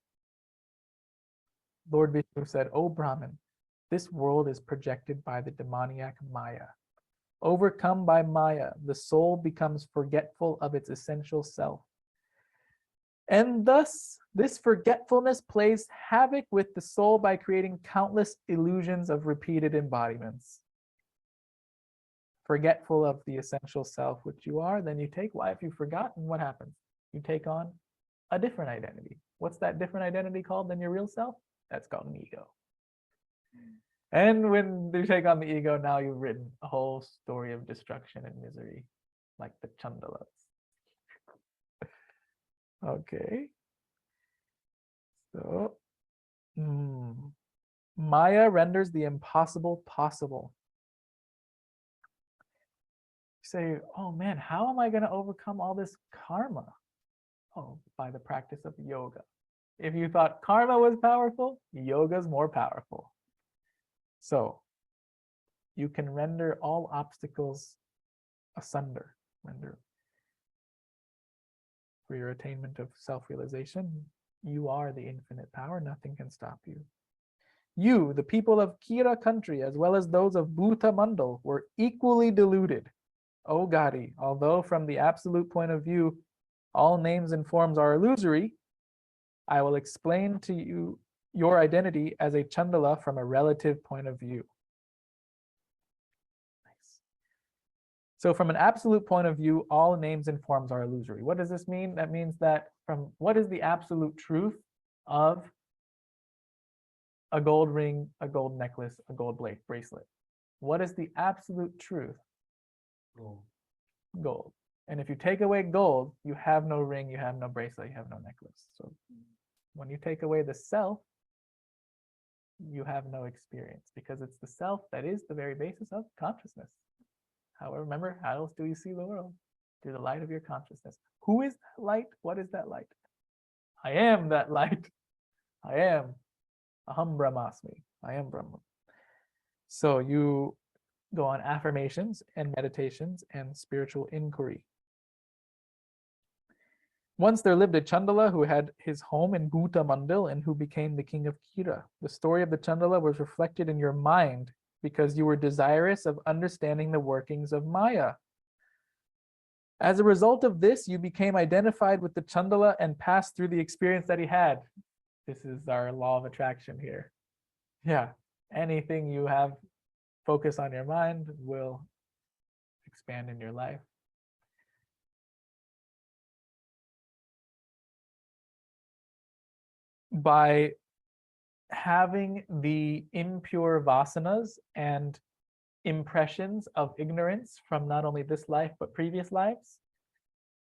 Lord Vishnu said, O Brahman, this world is projected by the demoniac Maya. Overcome by Maya, the soul becomes forgetful of its essential self. And thus, this forgetfulness plays havoc with the soul by creating countless illusions of repeated embodiments. Forgetful of the essential self which you are, then you take, why, if you've forgotten, what happens? You take on a different identity. What's that different identity called than your real self? That's called an ego. And when you take on the ego, now you've written a whole story of destruction and misery, like the Chandalas. Okay. So, Maya renders the impossible possible. You say, oh man, how am I going to overcome all this karma? Oh, by the practice of yoga. If you thought karma was powerful, yoga is more powerful. So, you can render all obstacles asunder. For your attainment of self-realization, you are the infinite power. Nothing can stop you. You, the people of Kira country, as well as those of Bhuta Mandal, were equally deluded. O Gadhi, although from the absolute point of view, all names and forms are illusory, I will explain to you your identity as a Chandala from a relative point of view. Nice. So from an absolute point of view, all names and forms are illusory. What does this mean? That means that from what is the absolute truth of a gold ring, a gold necklace, a gold bracelet? What is the absolute truth? Gold. Gold. And if you take away gold, you have no ring, you have no bracelet, you have no necklace. So when you take away the self, you have no experience, because it's the self that is the very basis of consciousness. However, remember, how else do you see the world? Through the light of your consciousness. Who is that light? What is that light? I am that light. I am. Aham Brahmasmi. I am Brahma. So you go on affirmations and meditations and spiritual inquiry. Once there lived a Chandala who had his home in Bhuta Mandal and who became the king of Kira. The story of the Chandala was reflected in your mind because you were desirous of understanding the workings of Maya. As a result of this, you became identified with the Chandala and passed through the experience that he had. This is our law of attraction here. Yeah, anything you have focus on your mind will expand in your life. By having the impure vasanas and impressions of ignorance from not only this life but previous lives,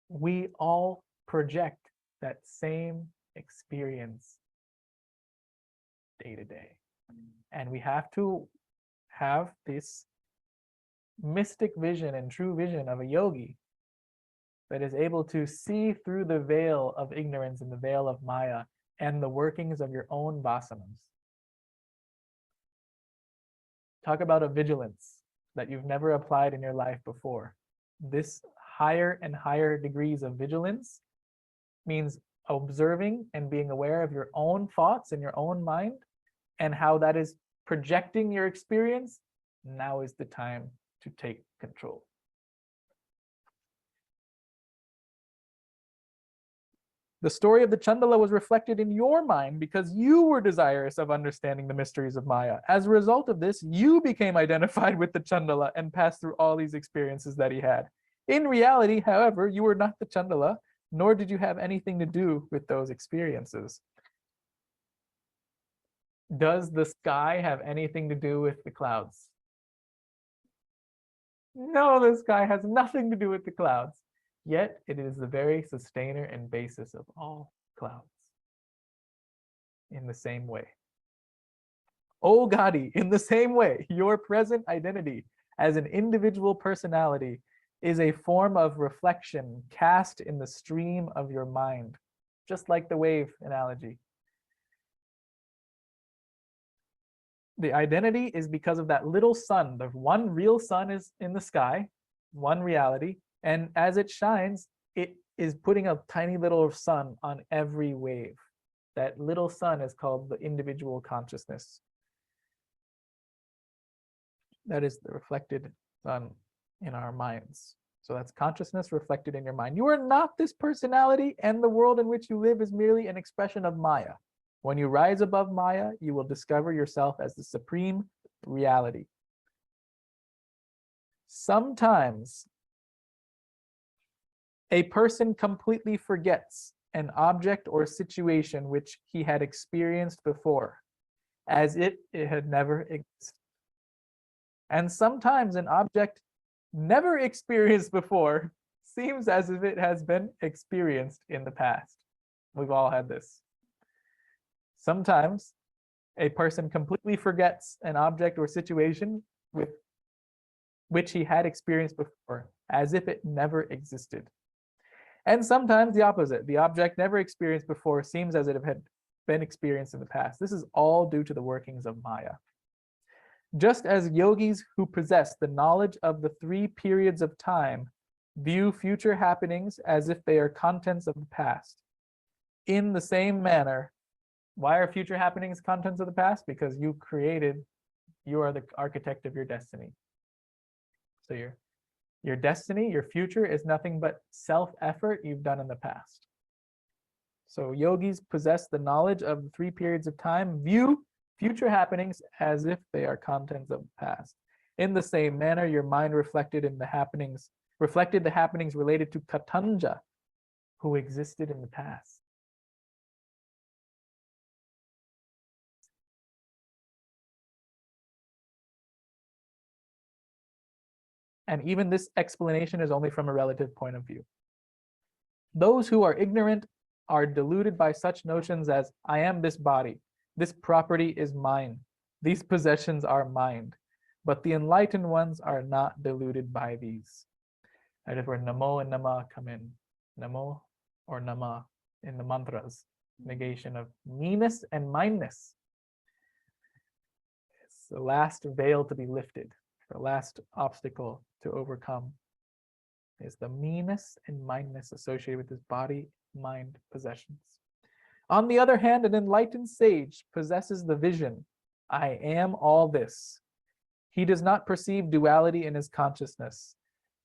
we all project that same experience day to day. And we have to have this mystic vision and true vision of a yogi that is able to see through the veil of ignorance and the veil of Maya and the workings of your own vasanas. Talk about a vigilance that you've never applied in your life before. This higher and higher degrees of vigilance means observing and being aware of your own thoughts in your own mind and how that is projecting your experience. Now is the time to take control. The story of the Chandala was reflected in your mind because you were desirous of understanding the mysteries of Maya. As a result of this, you became identified with the Chandala and passed through all these experiences that he had. In reality, however, you were not the Chandala, nor did you have anything to do with those experiences. Does the sky have anything to do with the clouds? No, the sky has nothing to do with the clouds. Yet it is the very sustainer and basis of all clouds. In the same way. O Gadhi, in the same way, your present identity as an individual personality is a form of reflection cast in the stream of your mind. just like the wave analogy. The identity is because of that little sun. The one real sun is in the sky, one reality, and as it shines, it is putting a tiny little sun on every wave. That little sun is called the individual consciousness. That is the reflected sun in our minds. So that's consciousness reflected in your mind. You are not this personality, and the world in which you live is merely an expression of Maya. When you rise above Maya, you will discover yourself as the supreme reality. Sometimes a person completely forgets an object or situation which he had experienced before, as if it had never existed. And sometimes an object never experienced before seems as if it has been experienced in the past. We've all had this. Sometimes a person completely forgets an object or situation with which he had experienced before, as if it never existed. And sometimes the opposite. The object never experienced before seems as if it had been experienced in the past. This is all due to the workings of Maya. Just as yogis who possess the knowledge of the 3 periods of time view future happenings as if they are contents of the past, in the same manner, why are future happenings contents of the past? Because you are the architect of your destiny. So your destiny, your future is nothing but self-effort you've done in the past. So yogis possess the knowledge of the 3 periods of time, view future happenings as if they are contents of the past. In the same manner, your mind reflected the happenings related to Katanja, who existed in the past. And even this explanation is only from a relative point of view. Those who are ignorant are deluded by such notions as, I am this body, this property is mine, these possessions are mine. But the enlightened ones are not deluded by these. That is where Namo and Nama come in. Namo or Nama in the mantras, negation of meanness and mineness. It's the last veil to be lifted, the last obstacle to overcome is the meanness and mindness associated with this body, mind, possessions. On the other hand, an enlightened sage possesses the vision, I am all this. He does not perceive duality in his consciousness.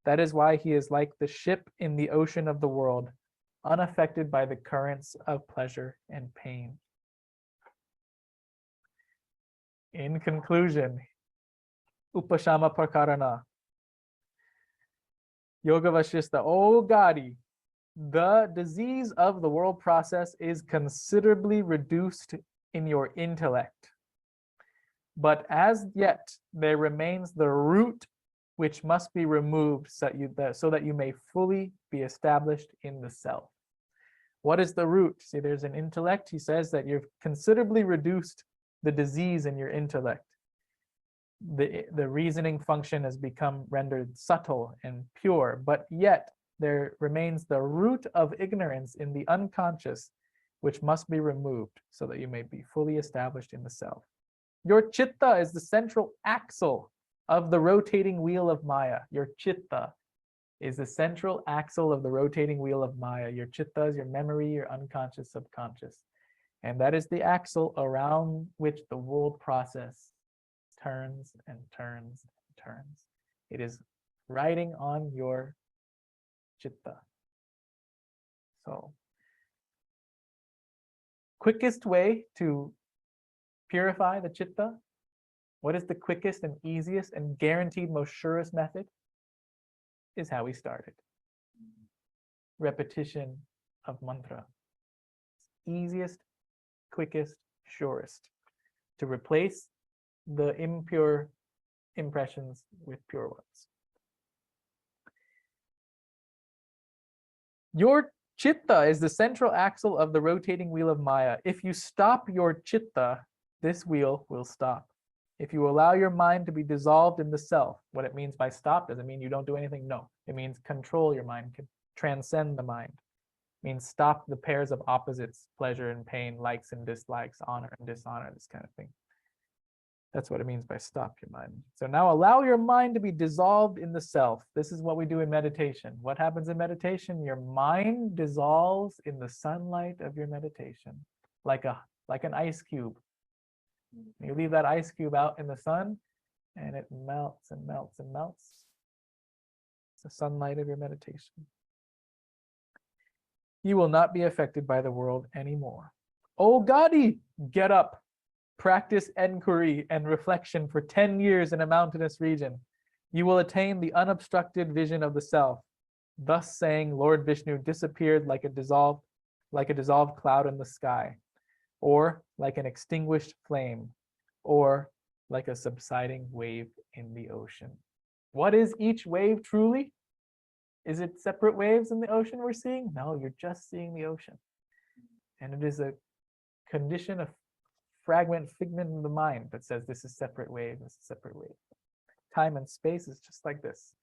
That is why he is like the ship in the ocean of the world, unaffected by the currents of pleasure and pain. In conclusion, Upashama Prakarana, Yoga Vasistha, oh Gadhi, the disease of the world process is considerably reduced in your intellect. But as yet, there remains the root which must be removed so that you may fully be established in the self. What is the root? See, there's an intellect. He says that you've considerably reduced the disease in your intellect. The reasoning function has become rendered subtle and pure, but yet there remains the root of ignorance in the unconscious, which must be removed so that you may be fully established in the self. Your chitta is the central axle of the rotating wheel of Maya. Your chitta is the central axle of the rotating wheel of Maya. Your chitta is your memory, your unconscious, subconscious. And that is the axle around which the world process turns and turns and turns. It is riding on your chitta. So, quickest way to purify the chitta, what is the quickest and easiest and guaranteed most surest method? Is how we started. Repetition of mantra. Easiest, quickest, surest to replace the impure impressions with pure ones. Your chitta is the central axle of the rotating wheel of Maya. If you stop your chitta, this wheel will stop. If you allow your mind to be dissolved in the self, what it means by stop doesn't mean you don't do anything. No, it means control your mind, can transcend the mind. Means stop the pairs of opposites, pleasure and pain, likes and dislikes, honor and dishonor, this kind of thing. That's what it means by stop your mind. So now allow your mind to be dissolved in the self. This is what we do in meditation. What happens in meditation? Your mind dissolves in the sunlight of your meditation, like an ice cube. You leave that ice cube out in the sun, and it melts and melts and melts. It's the sunlight of your meditation. You will not be affected by the world anymore. Oh Gadhi, get up. Practice enquiry and reflection for 10 years in a mountainous region. You will attain the unobstructed vision of the self. Thus saying, Lord Vishnu disappeared like a dissolved cloud in the sky, or like an extinguished flame, or like a subsiding wave in the ocean. What is each wave truly? Is it separate waves in the ocean we're seeing? No, you're just seeing the ocean. And it is a condition of figment of the mind that says this is separate wave, this is separate wave. Time and space is just like this.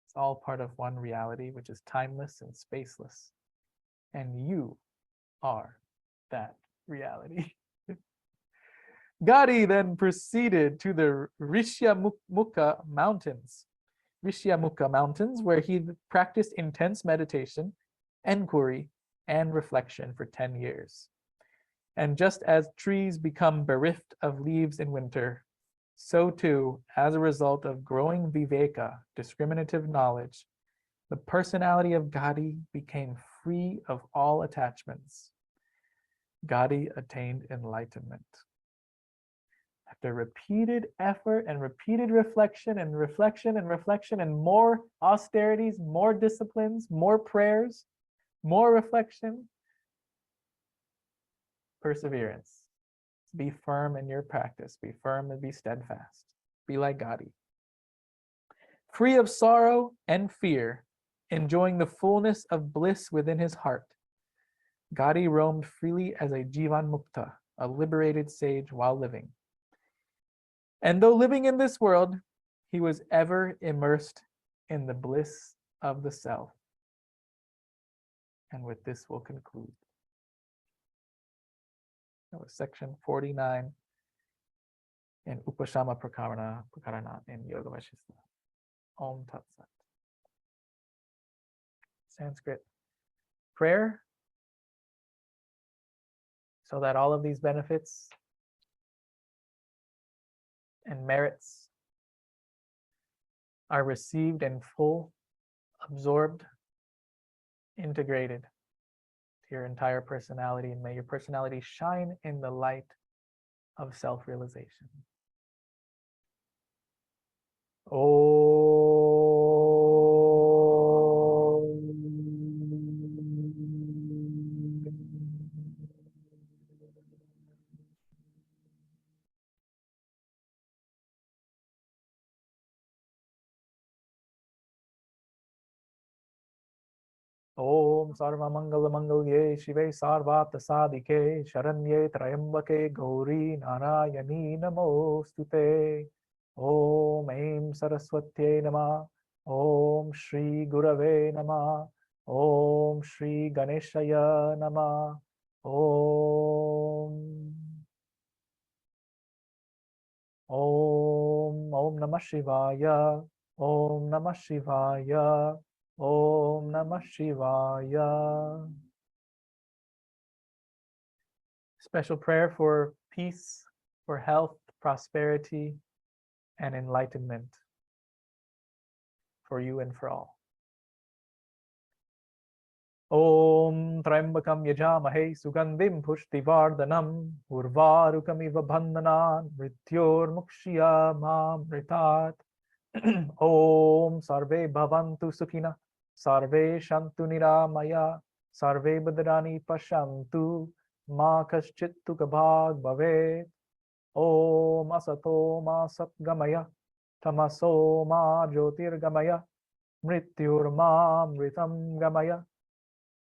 It's all part of one reality, which is timeless and spaceless. And you are that reality. Gadhi then proceeded to the Rishyamukha mountains. Rishyamukha mountains, where he practiced intense meditation, enquiry, and reflection for 10 years. And just as trees become bereft of leaves in winter, so too, as a result of growing viveka, discriminative knowledge, the personality of Gadhi became free of all attachments. Gadhi attained enlightenment. After repeated effort and repeated reflection and reflection and reflection and more austerities, more disciplines, more prayers, more reflection, perseverance. Be firm in your practice. Be firm and be steadfast. Be like Gadhi. Free of sorrow and fear, enjoying the fullness of bliss within his heart, Gadhi roamed freely as a Jivan Mukta, a liberated sage while living. And though living in this world, he was ever immersed in the bliss of the self. And with this we'll conclude. That was section 49 in Upashama Prakarana in Yoga Vasistha. Om Tat Sat. Sanskrit prayer, so that all of these benefits and merits are received in full, absorbed, integrated to your entire personality, and may your personality shine in the light of self-realization. Om Sarva Mangala Mangalye Shive Sarvata Sadike Sharanye Trayambake Gauri Narayani Namostute. Om Aim Saraswatye Nama. Om Shri Gurave Nama. Om Shri Ganeshaya Nama. Om Namah Shivaya. Om Namah Shivaya. Om Namah Shivaya. Special prayer for peace, for health, prosperity, and enlightenment for you and for all. Om Trambakam Yajamahe Sugandhim Pushtivardhanam Urvarukamiva Bandhanan Mrityor Mukshya Mamritat. Om Sarve Bhavantu Sukhina Sarve Shantu Niramaya Sarve Badrani Pashantu Ma Kaschit Tukabhag Bhavet. Om Asato Ma Satgamaya Tamaso Ma Jyotirgamaya Mrityur Ma Mritam Gamaya.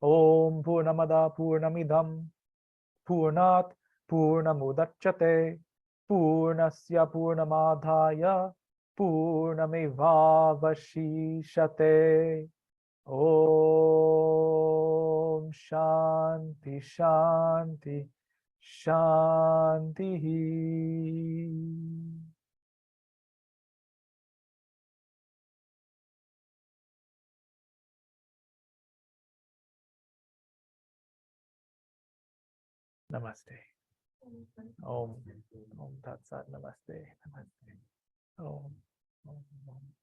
Om Purnamada Purnamidam Purnat Purnamudachyate Purnasya Purnamadhaya Purnamevavashishate. Om Shanti, Shanti, Shanti. Namaste. Om. Om Tat Sat. Namaste. Namaste. Om. Om. Om.